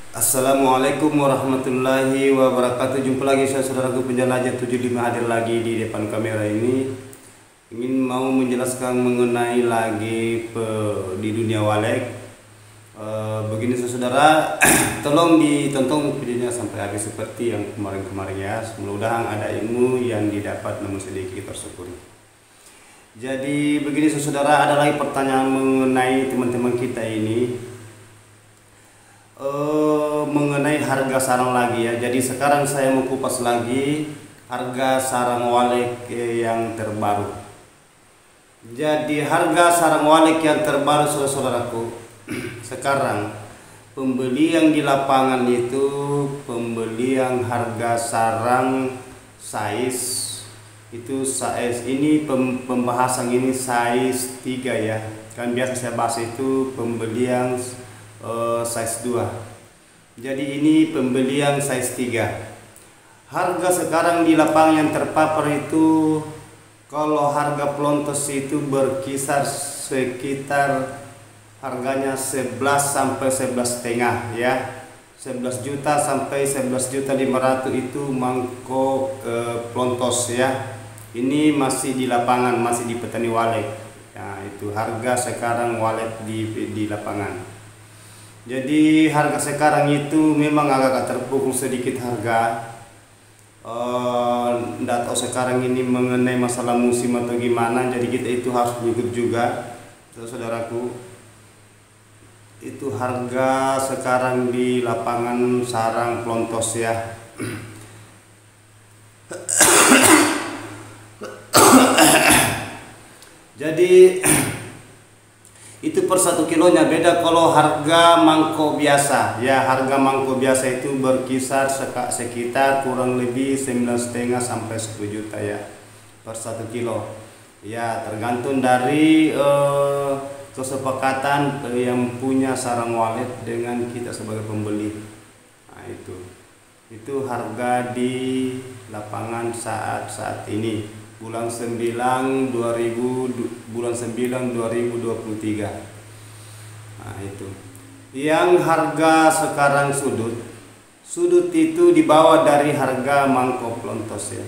Assalamualaikum warahmatullahi wabarakatuh. Jumpa lagi saya saudaraku penjelajah 75 hadir lagi di depan kamera ini. Ingin mau menjelaskan mengenai lagi di dunia walek. Begini saudara, tolong ditonton videonya sampai habis seperti yang kemarin-kemarin ya. Mudah-mudahan ada ilmu yang didapat namun sedikit tersyukuri. Jadi begini saudara, ada lagi pertanyaan mengenai teman-teman kita ini. Mengenai harga sarang lagi ya. Jadi sekarang saya mau kupas lagi harga sarang walek yang terbaru. Jadi harga sarang walek yang terbaru saudaraku sekarang pembeli yang di lapangan itu pembeli yang harga sarang size itu size ini pembahasan ini size 3 ya. Kan biasa saya bahas itu pembelian size 2. Jadi ini pembelian size 3. Harga sekarang di lapangan yang terpapar itu kalau harga pelontos itu berkisar sekitar harganya 11 sampai 11,5 ya. 11 juta sampai 11.500.000 itu mangkok pelontos ya. Ini masih di lapangan, masih di petani walek. Nah, itu harga sekarang walek di lapangan. Jadi harga sekarang itu memang agak terpukul sedikit harga. Nggak tahu sekarang ini mengenai masalah musim atau gimana. Jadi kita itu harus ikut juga, saudaraku. Itu harga sekarang di lapangan sarang pelontos ya. Jadi itu per 1 kilonya beda kalau harga mangkok biasa ya. Harga mangkok biasa itu berkisar sekitar kurang lebih 9,5 sampai 10 juta ya per 1 kilo ya, tergantung dari kesepakatan yang punya sarang walet dengan kita sebagai pembeli. Nah, itu harga di lapangan saat ini bulan 9 2023. Nah, itu yang harga sekarang sudut itu dibawa dari harga mangkok pelontos ya.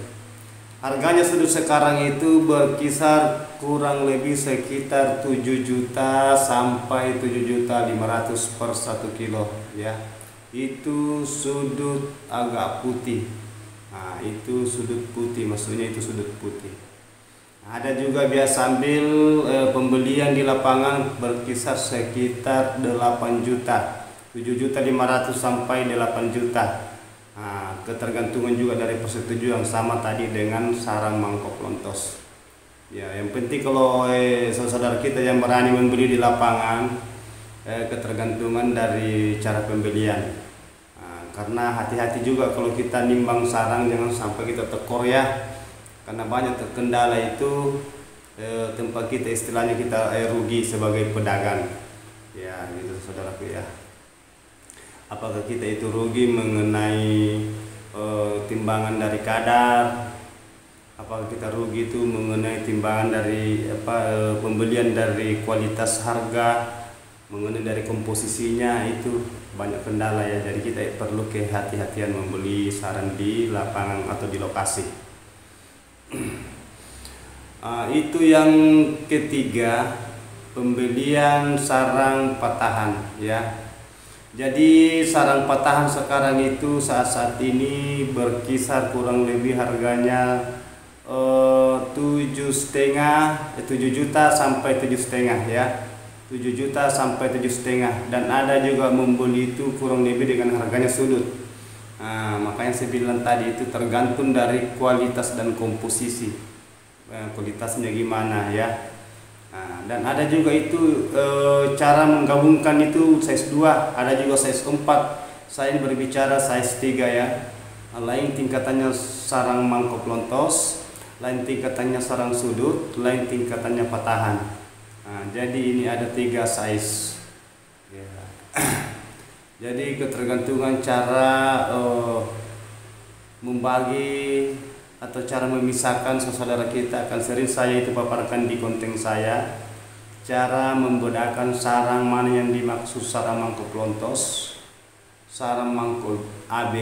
Harganya sudut sekarang itu berkisar kurang lebih sekitar 7 juta sampai 7.500.000 per 1 kilo ya. Itu sudut agak putih. Nah, itu sudut putih, maksudnya itu sudut putih. Ada juga biasa ambil pembelian di lapangan berkisar sekitar 8 juta, 7.500.000 sampai 8 juta. Nah, ketergantungan juga dari persetujuan sama tadi dengan sarang mangkok pelontos. Ya, yang penting kalau saudara kita yang berani membeli di lapangan, ketergantungan dari cara pembelian. Karena hati-hati juga kalau kita nimbang sarang, jangan sampai kita tekor ya, karena banyak terkendala itu tempat kita istilahnya kita rugi sebagai pedagang ya, gitu saudaraku ya. Apakah kita itu rugi mengenai timbangan dari kadar, apakah kita rugi itu mengenai timbangan dari pembelian dari kualitas harga, mengenai dari komposisinya, itu banyak kendala ya. Jadi kita perlu kehati-hatian membeli sarang di lapangan atau di lokasi. Itu yang ketiga, pembelian sarang patahan ya. Jadi sarang patahan sekarang itu saat ini berkisar kurang lebih harganya 7 juta sampai 7,5 ya. 7 juta sampai 7,5, dan ada juga membeli itu kurang lebih dengan harganya sudut. Nah, makanya saya bilang tadi itu tergantung dari kualitas dan komposisi, kualitasnya gimana ya. Nah, dan ada juga itu cara menggabungkan itu size 2, ada juga size 4. Saya ini berbicara size 3 ya. Lain tingkatannya sarang mangkok pelontos, lain tingkatannya sarang sudut, lain tingkatannya patahan. Nah, jadi ini ada 3 size ya. Jadi ketergantungan cara membagi atau cara memisahkan saudara kita akan sering saya itu paparkan di konten saya, cara membedakan sarang mana yang dimaksud sarang mangkok pelontos, sarang mangko AB.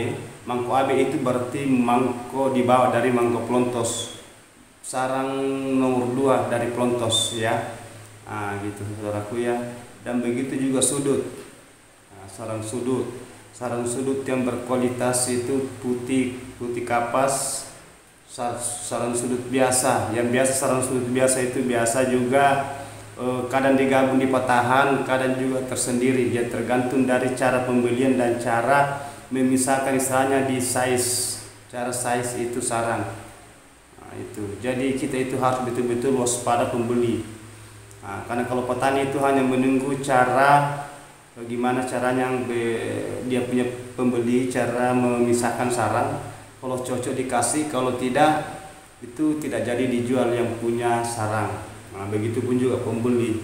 Mangko AB itu berarti mangko di bawah dari mangko pelontos, sarang nomor 2 dari pelontos ya. Gitu saudaraku ya. Dan begitu juga sudut. Sarang sudut yang berkualitas itu putih kapas. Sarang sudut biasa, yang biasa sarang sudut biasa itu biasa juga kadang digabung di patahan, kadang juga tersendiri. Ya tergantung dari cara pembelian dan cara memisahkan, istilahnya di size, cara size itu sarang. Itu. Jadi kita itu harus betul-betul waspada pembeli. Karena kalau petani itu hanya menunggu cara bagaimana caranya dia punya pembeli cara memisahkan sarang. Kalau cocok dikasih, kalau tidak itu tidak jadi dijual yang punya sarang. Begitupun juga pembeli.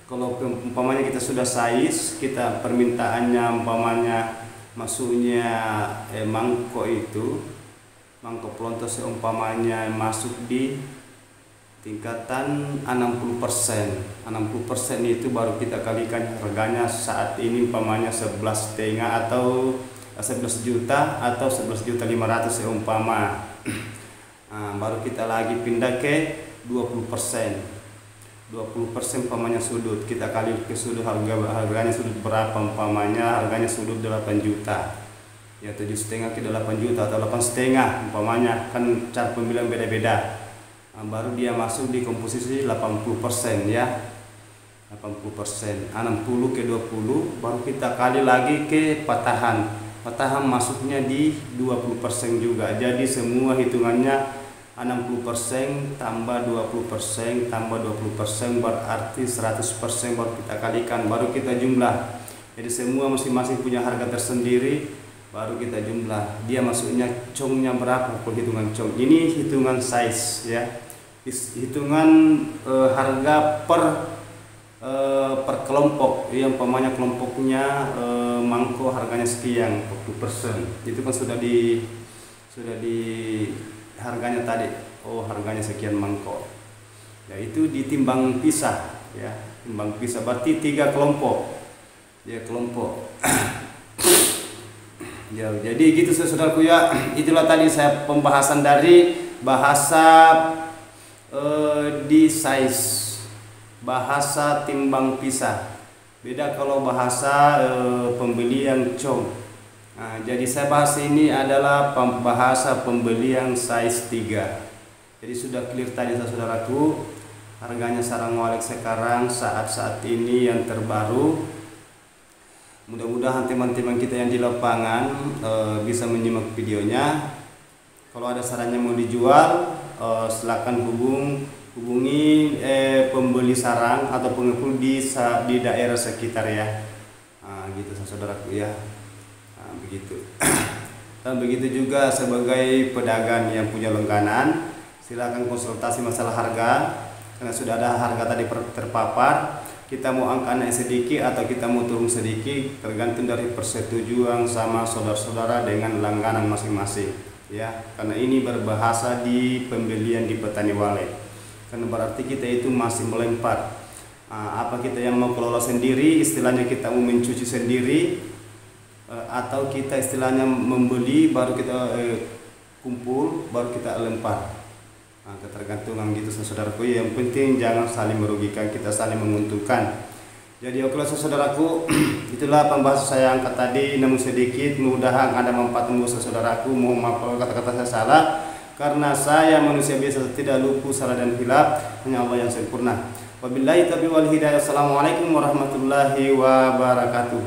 Kalau umpamanya kita sudah size, kita permintaannya umpamanya masuknya mangkok itu, mangkok pelontos umpamanya masuk di tingkatan 60%. 60% itu baru kita kalikan harganya saat ini umpamanya 11,5 atau 11 juta atau 11.500.000 umpama. Baru kita lagi pindah ke 20%. 20% umpamanya sudut, kita kali ke sudut, harganya sudut berapa umpamanya, harganya sudut 8 juta ya, 7,5 ke 8 juta atau 8,5 umpamanya, kan cara pemilihan beda-beda. Baru dia masuk di komposisi 80% ya, 80%, 60 ke 20, baru kita kali lagi ke patahan masuknya di 20% juga. Jadi semua hitungannya 60% tambah 20% tambah 20% berarti 100%, baru kita kalikan, baru kita jumlah. Jadi semua masing-masing punya harga tersendiri, baru kita jumlah dia masuknya congnya berapa. Perhitungan cong ini hitungan size ya, hitungan harga per kelompok. Yang umpamanya kelompoknya mangko harganya sekian 20%, itu kan sudah di harganya tadi, harganya sekian mangkok ya, itu ditimbang pisah ya, timbang pisah berarti 3 kelompok ya, kelompok. Ya, jadi gitu saudaraku ya, itulah tadi saya pembahasan dari bahasa di size, bahasa timbang pisah. Beda kalau bahasa pembelian cong. Jadi saya bahas ini adalah bahasa pembelian size 3. Jadi sudah clear tadi saudaraku, harganya sarang walet sekarang saat ini yang terbaru. Mudah-mudahan teman-teman kita yang di lapangan bisa menyimak videonya. Kalau ada sarannya mau dijual, silakan hubungi pembeli sarang atau pengepul di daerah sekitar ya. Gitu saudaraku ya. Begitu. Dan begitu juga sebagai pedagang yang punya langganan, silakan konsultasi masalah harga, karena sudah ada harga tadi terpapar. Kita mau angka naik sedikit atau kita mau turun sedikit, tergantung dari persetujuan sama saudara-saudara dengan langganan masing-masing ya. Karena ini berbahasa di pembelian di petani walet, karena berarti kita itu masih melempar. Apa kita yang mau kelola sendiri, istilahnya kita mau mencuci sendiri, atau kita istilahnya membeli baru kita kumpul baru kita lempar. Ketergantungan gitu saudaraku. Yang penting jangan saling merugikan, kita saling menguntungkan. Jadi oke saudaraku, itulah pembahasan saya angkat tadi, namun sedikit, mudah-mudahan ada manfaat untuk saudaraku. Mohon maaf kalau kata-kata saya salah, karena saya manusia biasa, tidak luput salah dan hilaf, hanya Allah yang sempurna. Wabillahi taufiq wal hidayah. Assalamualaikum warahmatullahi wabarakatuh.